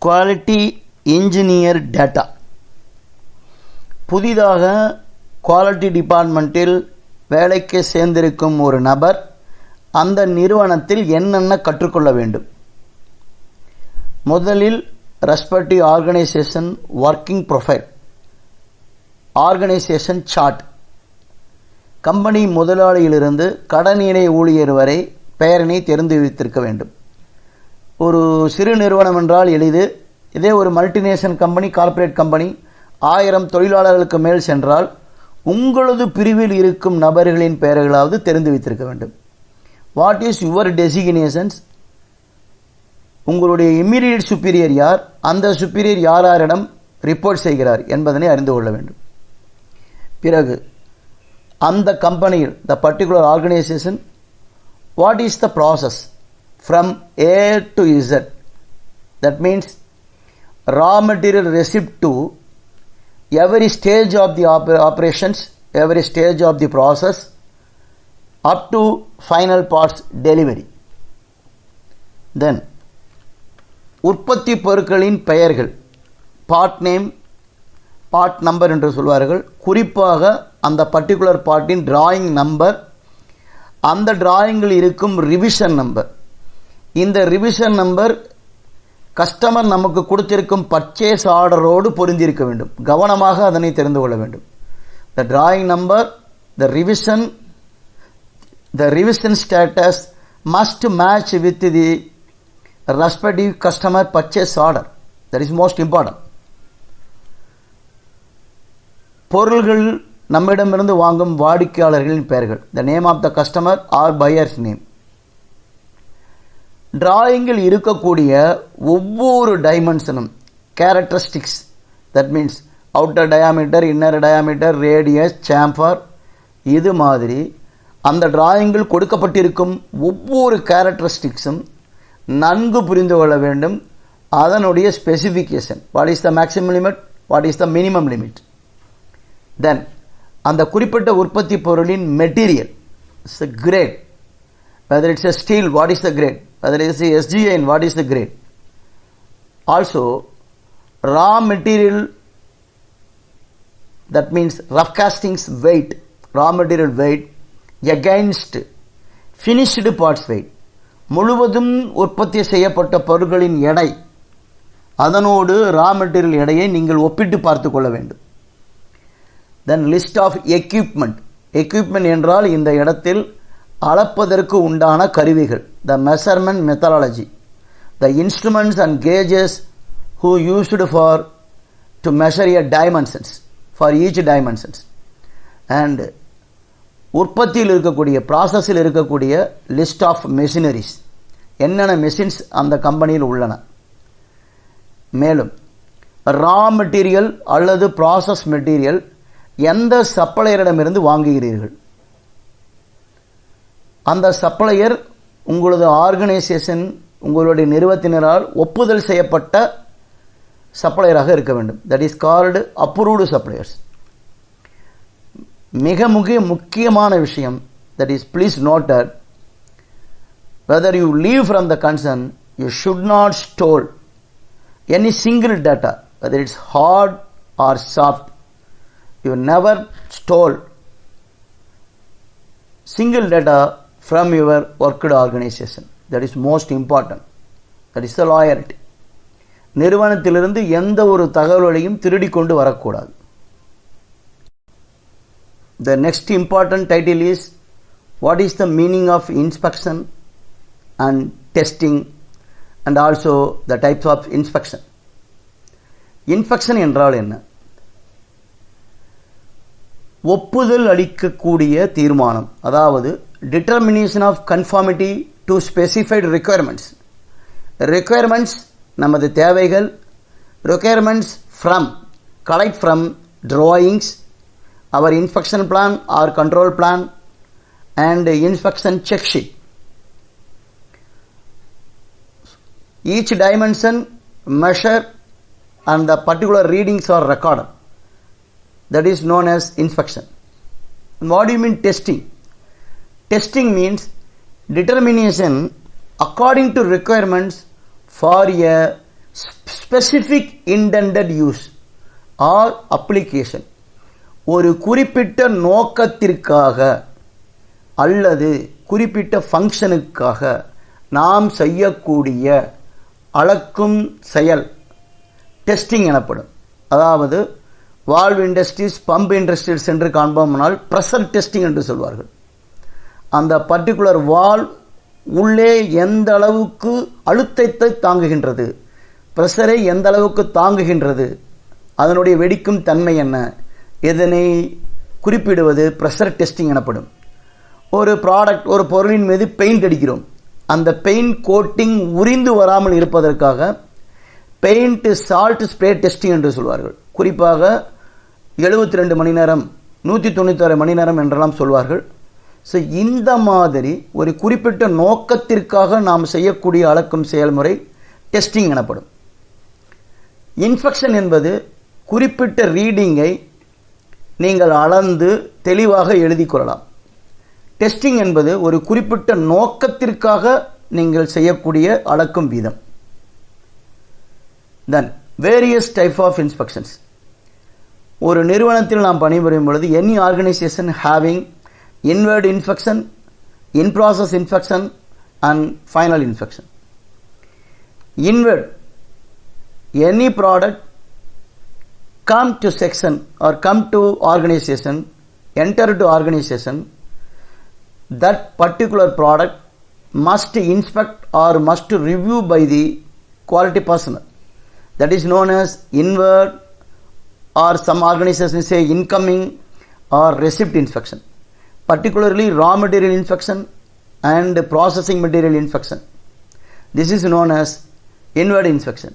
Quality engineer data. புதிதாக quality டிபார்ட்மெண்ட்டில் வேலைக்கு சேர்ந்திருக்கும் ஒரு நபர் அந்த நிறுவனத்தில் என்னென்ன கற்றுக்கொள்ள வேண்டும்? முதலில் respective organisation working profile, organisation chart, company முதலாளியிலிருந்து கடைநிலை ஊழியர் வரை பெயரினை தெரிந்து வைத்திருக்க வேண்டும். ஒரு சிறு நிறுவனம் என்றால் எளிது. இதே ஒரு மல்டிநேஷனல் கம்பெனி, கார்ப்பரேட் கம்பெனி, 1000 தொழிலாளர்களுக்கு மேல் சென்றால் உங்களது பிரிவில் இருக்கும் நபர்களின் பெயர்களாவது தெரிந்து வைத்திருக்க வேண்டும். What is your designations? உங்களுடைய இம்மீடியட் சுப்பீரியர் யார், அந்த சுப்பீரியர் யாரிடம் ரிப்போர்ட் செய்கிறார் என்பதனை அறிந்து கொள்ள வேண்டும். பிறகு அந்த கம்பெனியில் the particular organisation what is the process from A to Z. That means raw material receipt to every stage of the operations, every stage of the process up to final parts delivery. Then உற்பத்தி பொருட்களின் பெயர்கள், part name, part number என்று சொல்வார்கள். குறிப்பாக அந்த particular பார்ட்டின் drawing number, அந்த டிராயிங்கில் இருக்கும் revision number. இந்த ரிவிஷன் நம்பர் கஸ்டமர் நமக்கு கொடுத்திருக்கும் பர்ச்சேஸ் ஆர்டரோடு பொருந்திருக்க வேண்டும். கவனமாக அதனை தெரிந்து கொள்ள வேண்டும். The drawing number, the revision status must match with the respective customer purchase order. That is most important. பொருள்கள் நம்மிடமிருந்து வாங்கும் வாடிக்கையாளர்களின் பெயர்கள், the name of the customer or buyers name. டிராயிங்கில் இருக்கக்கூடிய ஒவ்வொரு டைமென்ஷனும் characteristics, that means outer diameter, inner diameter, radius, chamfer, இது மாதிரி அந்த டிராயிங்கில் கொடுக்கப்பட்டிருக்கும் ஒவ்வொரு கேரக்டரிஸ்டிக்ஸும் நன்கு புரிந்து கொள்ள வேண்டும். அதனுடைய specification, what is the maximum limit, what is the minimum limit. Then அந்த குறிப்பிட்ட உற்பத்தி பொருளின் material, it's a grade. Whether it's a steel, what is the grade? Whether it's a SGN, what is the grade? Also, raw material, that means rough castings weight, raw material weight against finished parts weight. முழுவதும் உற்பத்தி செய்யப்பட்ட பொருட்களின் எடை, அதனோடு raw material எடையை நீங்கள் ஒப்பிட்டு பார்த்து கொள்ள வேண்டும். Then list of equipment. Equipment என்றால் இந்த இடத்தில் அளப்பதற்கு உண்டான கருவிகள், the measurement methodology, the instruments and gauges who used for to measure a dimensions for each dimensions. And உற்பத்தியில் இருக்கக்கூடிய, ப்ராசஸில் இருக்கக்கூடிய லிஸ்ட் ஆஃப் மெஷினரிஸ், என்னென்ன மெஷின்ஸ் அந்த கம்பெனியில் உள்ளன. மேலும் ரா மெட்டீரியல் அல்லது ப்ராசஸ் மெட்டீரியல் எந்த சப்ளையரிடமிருந்து வாங்குகிறீர்கள், அந்த சப்ளையர் உங்களது ஆர்கனைசேஷன், உங்களுடைய நிறுவனத்தினரால் ஒப்புதல் செய்யப்பட்ட சப்ளையராக இருக்க வேண்டும். That is called approved suppliers. மிக முக்கியமான விஷயம், that is please note that whether you leave from the concern, you should not store any single data, whether it's hard or soft. You never stole single data from your worked organization. That is most important. That is the loyalty. நிறுவனத்திலிருந்து எந்த ஒரு தகவலையும் திருடி கொண்டு வரக்கூடாது. The next important title is what is the meaning of inspection and testing and also the types of inspection. Inspection என்றால் என்ன? ஒப்புதல் அளிக்கக்கூடிய தீர்மானம், அதாவது determination of conformity to specified requirements. Requirements நமது தேவைகள், requirements from, collect from drawings, our inspection plan or control plan and inspection check sheet. Each dimension measure and the particular readings are recorded. That is known as inspection. And what do you mean testing? Testing means determination according to requirements for a specific intended use or application, ஒரு குறிப்பிட்ட நோக்கத்திற்காக அல்லது குறிப்பிட்ட ஃபங்க்ஷனுக்காக நாம் செய்யக்கூடிய அளக்கும் செயல் டெஸ்டிங் எனப்படும். அதாவது வால்வ் இண்டஸ்ட்ரீஸ், பம்ப் இண்டஸ்ட்ரீஸ் என்று காண்போம்னால் பிரஷர் டெஸ்டிங் என்று சொல்வார்கள். அந்த பர்டிகுலர் வால்வ் உள்ளே எந்த அளவுக்கு அழுத்தத்தை தாங்குகின்றது, பிரஷரை எந்த அளவுக்கு தாங்குகின்றது, அதனுடைய வெடிக்கும் தன்மை என்ன, இதனை குறிப்பிடுவது பிரஷர் டெஸ்டிங் எனப்படும். ஒரு ப்ராடக்ட், ஒரு பொருளின் மீது பெயிண்ட் அடிக்கிறோம். அந்த பெயிண்ட் கோட்டிங் உரிந்து வராமல் இருப்பதற்காக பெயிண்ட் சால்ட் ஸ்ப்ரே டெஸ்டிங் என்று சொல்வார்கள். குறிப்பாக 72 மணி நேரம், 196 மணி நேரம் என்றெல்லாம் சொல்வார்கள். ஸோ இந்த மாதிரி ஒரு குறிப்பிட்ட நோக்கத்திற்காக நாம் செய்யக்கூடிய அளக்கும் செயல்முறை டெஸ்டிங் எனப்படும். இன்ஃபெக்ஷன் என்பது குறிப்பிட்ட ரீடிங்கை நீங்கள் அளந்து தெளிவாக எழுதி கொள்ளலாம். டெஸ்டிங் என்பது ஒரு குறிப்பிட்ட நோக்கத்திற்காக நீங்கள் செய்யக்கூடிய அளக்கும் வீதம். தென் வேரியஸ் டைப் ஆஃப் இன்ஸ்பெக்ஷன்ஸ். ஒரு நிறுவனத்தில் நாம் பணிபுரியும் பொழுது any organisation having inward infection, in process infection and final infection. Inward, any product come to section or come to organization, enter to organization, that particular product must inspect or must review by the quality personnel. That is known as inward, or some organizations say incoming or receipt inspection. Particularly raw material inspection and processing material inspection. This is known as inward inspection.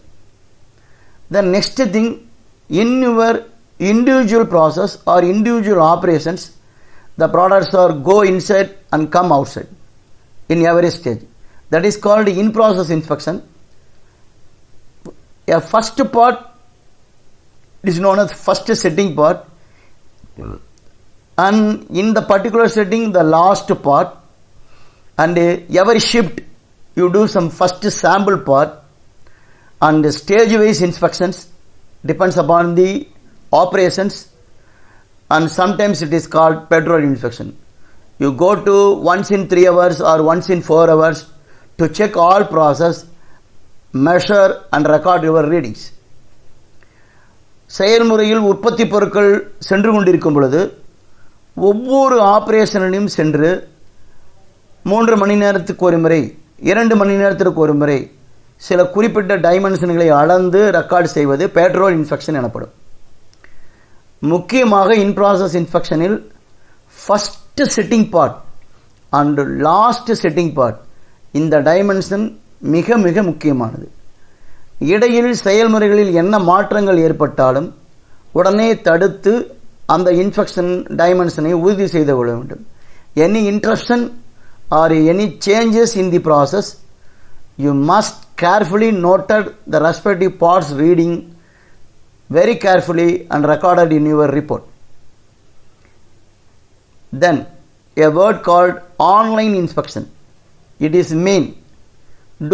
The next thing, in your individual process or individual operations, the products are go inside and come outside in every stage. That is called in process inspection. A first part is known as first setting part, and in the particular setting the last part, and every shift you do some first sample part, and stage wise inspections depends upon the operations, and sometimes it is called patrol inspection. You go to once in 3 hours or once in 4 hours to check all process, measure and record your readings. செயல்முறையில் உற்பத்தி பொருட்கள் சென்று கொண்டிருக்கும் பொழுது ஒவ்வொரு ஆபரேஷனிலும் சென்று 3 மணி நேரத்துக்கு ஒரு முறை, 2 மணி நேரத்திற்கு ஒரு முறை சில குறிப்பிட்ட டைமென்ஷன்களை அளந்து ரெக்கார்ட் செய்வது பேட்ரோல் இன்ஸ்பெக்ஷன் எனப்படும். முக்கியமாக இன் ப்ராசஸ் இன்ஸ்பெக்ஷனில் first setting part and last setting part, இந்த டைமென்ஷன் மிக மிக முக்கியமானது. இடையில் செயல்முறைகளில் என்ன மாற்றங்கள் ஏற்பட்டாலும் உடனே தடுத்து அந்த இன்ஸ்பெக்ஷன் டைமென்ஷனை உறுதி செய்து கொள்ள வேண்டும். Any interruption or any changes in the process, you must carefully noted the respective parts reading very carefully and recorded in your report. Then a word called online inspection. It is mean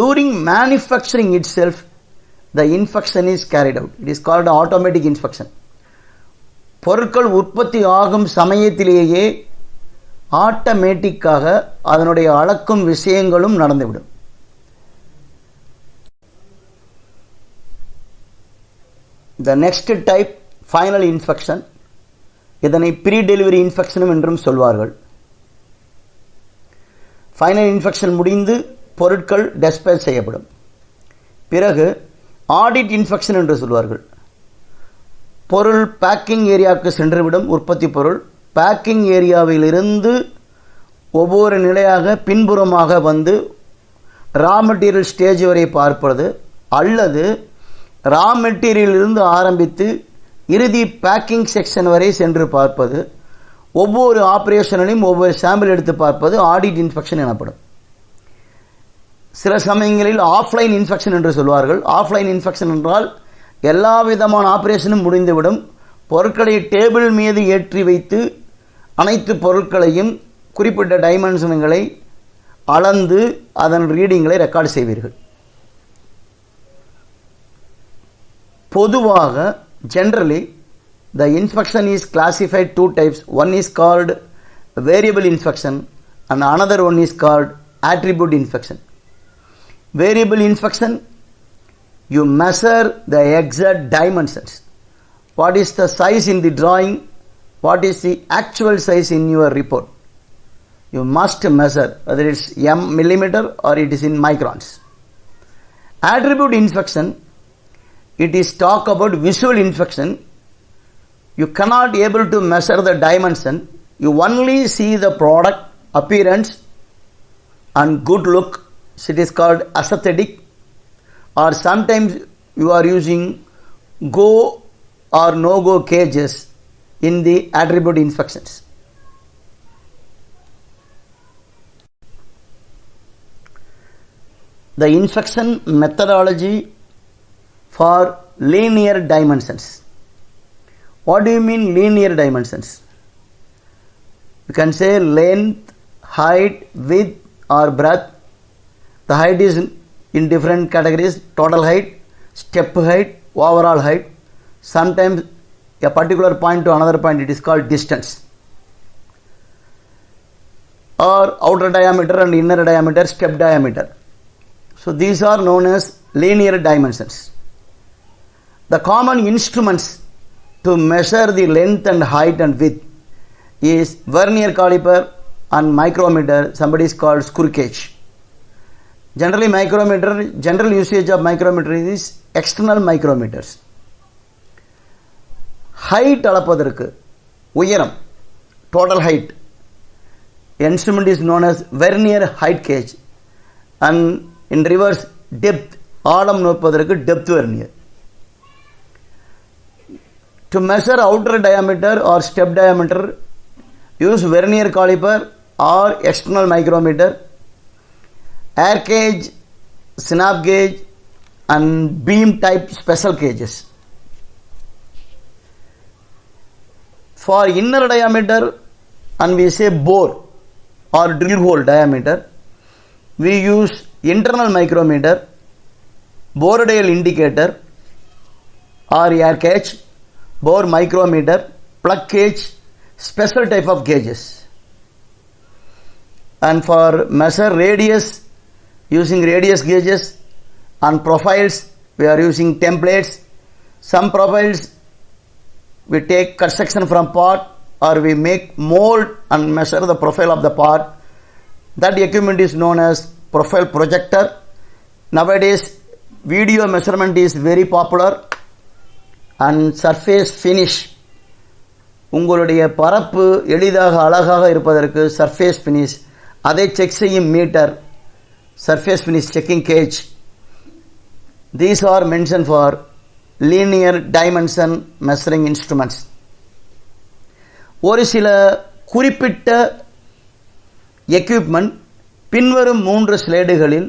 during manufacturing itself the inspection is carried out. It is called automatic inspection. பொருட்கள் உற்பத்தி ஆகும் சமயத்திலேயே ஆட்டோமேட்டிக்காக அதனுடைய அளக்கும் விஷயங்களும் நடந்துவிடும். The next type, final inspection. இதனை free delivery இன்ஸ்பெக்ஷனும் என்றும் சொல்வார்கள். ஃபைனல் இன்ஸ்பெக்ஷன் முடிந்து பொருட்கள் டிஸ்பேச் செய்யப்படும். பிறகு ஆடிட் இன்ஸ்பெக்ஷன் என்று சொல்வார்கள். பொருள் பேக்கிங் ஏரியாவுக்கு சென்றுவிடும். உற்பத்தி பொருள் பேக்கிங் ஏரியாவிலிருந்து ஒவ்வொரு நிலையாக பின்புறமாக வந்து ரா மெட்டீரியல் ஸ்டேஜ் வரை பார்ப்பது, அல்லது ரா மெட்டீரியலிருந்து ஆரம்பித்து இறுதி பேக்கிங் செக்ஷன் வரை சென்று பார்ப்பது, ஒவ்வொரு ஆபரேஷனிலும் ஒவ்வொரு சாம்பிள் எடுத்து பார்ப்பது ஆடிட் இன்ஸ்பெக்ஷன் எனப்படும். சில சமயங்களில் ஆஃப்லைன் இன்ஸ்பெக்ஷன் என்று சொல்வார்கள். ஆஃப்லைன் இன்ஸ்பெக்ஷன் என்றால் எல்லா விதமான ஆபரேஷனும் முடிந்துவிடும். பொருட்களை டேபிள் மீது ஏற்றி வைத்து அனைத்து பொருட்களையும் குறிப்பிட்ட டைமென்ஷன்களை அளந்து அதன் ரீடிங்களை ரெக்கார்ட் செய்வீர்கள். பொதுவாக generally the inspection is classified two types. One is called variable inspection and another one is called attribute inspection. Variable inspection, you measure the exact dimensions. What is the size in the drawing? What is the actual size in your report? You must measure whether it's millimeter or it is in microns. Attribute inspection, it is talk about visual inspection. You cannot able to measure the dimension. You only see the product appearance and good look. So it is called aesthetic. Or sometimes you are using go or no go cages in the attribute inspections. The inspection methodology for linear dimensions. What do you mean linear dimensions? You can say length, height, width or breadth. The height is in different categories: total height, step height, overall height. Sometimes a particular point to another point, it is called distance. Or outer diameter and inner diameter, step diameter. So these are known as linear dimensions. The common instruments to measure the length and height and width is vernier caliper and micrometer. Somebody is called screw gauge. Generally micrometer, general usage of micrometer is external micrometers. Height அளப்பதற்கு உயரம், total height, instrument is known as vernier height gauge, and in reverse depth, ஆழம் நோப்பதற்கு depth vernier. To measure outer diameter or step diameter, use vernier caliper or external micrometer, air gauge, snap gauge and beam type special gauges. For inner diameter, and we say bore or drill hole diameter, we use internal micrometer, bore dial indicator or air gauge, bore micrometer, plug gauge, special type of gauges. And for measure radius, using radius gauges, and profiles we are using templates. Some profiles we take cut section from part or we make mold and measure the profile of the part. That equipment is known as profile projector. Nowadays video measurement is very popular. And surface finish, உங்களுடைய பரப்பு எளிதாக அழகாக இருப்பதற்கு surface finish, அதை check செய்யும் metre, surface finish checking gauge. These are mentioned for linear dimension measuring instruments. ஒரு சில குறிப்பிட்ட எக்யூப்மெண்ட் பின்வரும் 3 ஸ்லைடுகளில்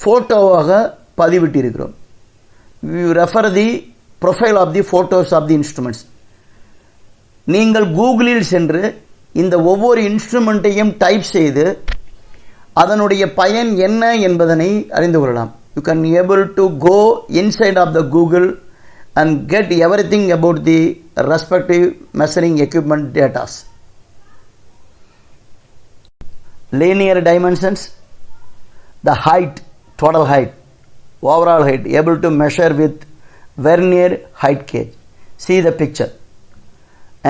போட்டோவாக பதிவிட்டிருக்கிறோம். We refer the profile of the photos of the instruments. நீங்கள் கூகுளில் சென்று இந்த ஒவ்வொரு இன்ஸ்ட்ருமெண்ட்டையும் டைப் செய்து அதனுடைய பயன் என்ன என்பதனை அறிந்து கொள்ளலாம். You can able to go inside of the Google and get everything about the respective measuring equipment data. Linear dimensions, the height, total height, overall height, able to measure with vernier height gauge. See the picture.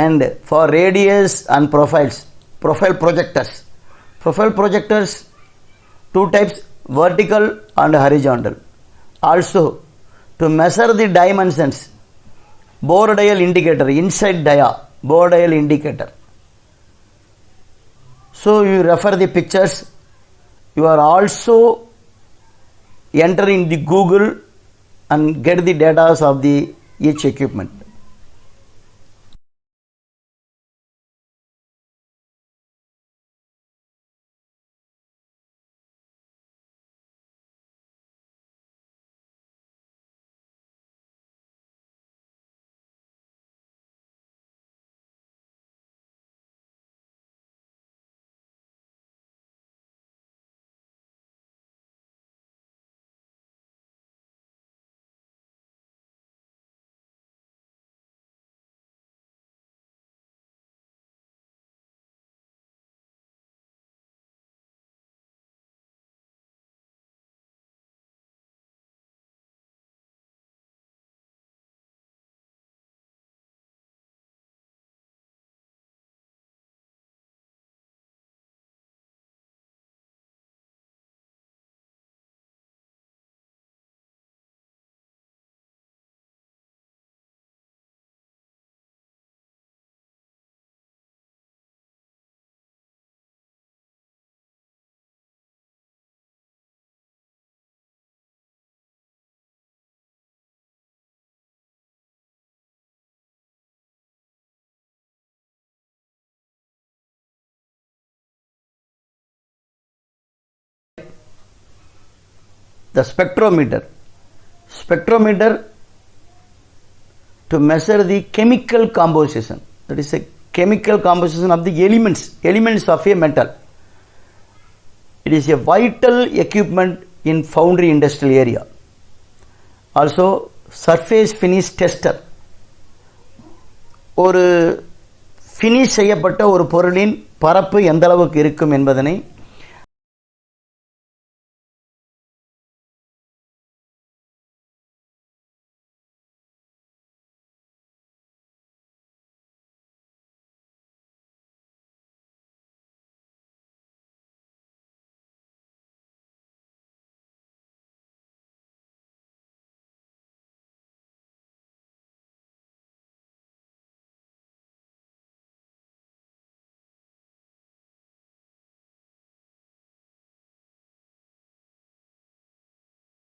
And for radius and profiles, profile projectors. Profile projectors, two types, vertical and horizontal. Also, to measure the dimensions, bore dial indicator, inside dia, bore dial indicator. So you refer the pictures. You are also enter in the Google and get the data of the each equipment. the spectrometer to measure the chemical composition, that is a chemical composition of the elements of a metal. It is a vital equipment in foundry industrial area. Also surface finish tester, ஒரு finish செய்யப்பட்ட ஒரு பொருளின் பரப்பு எந்த அளவுக்கு இருக்கும் என்பதனை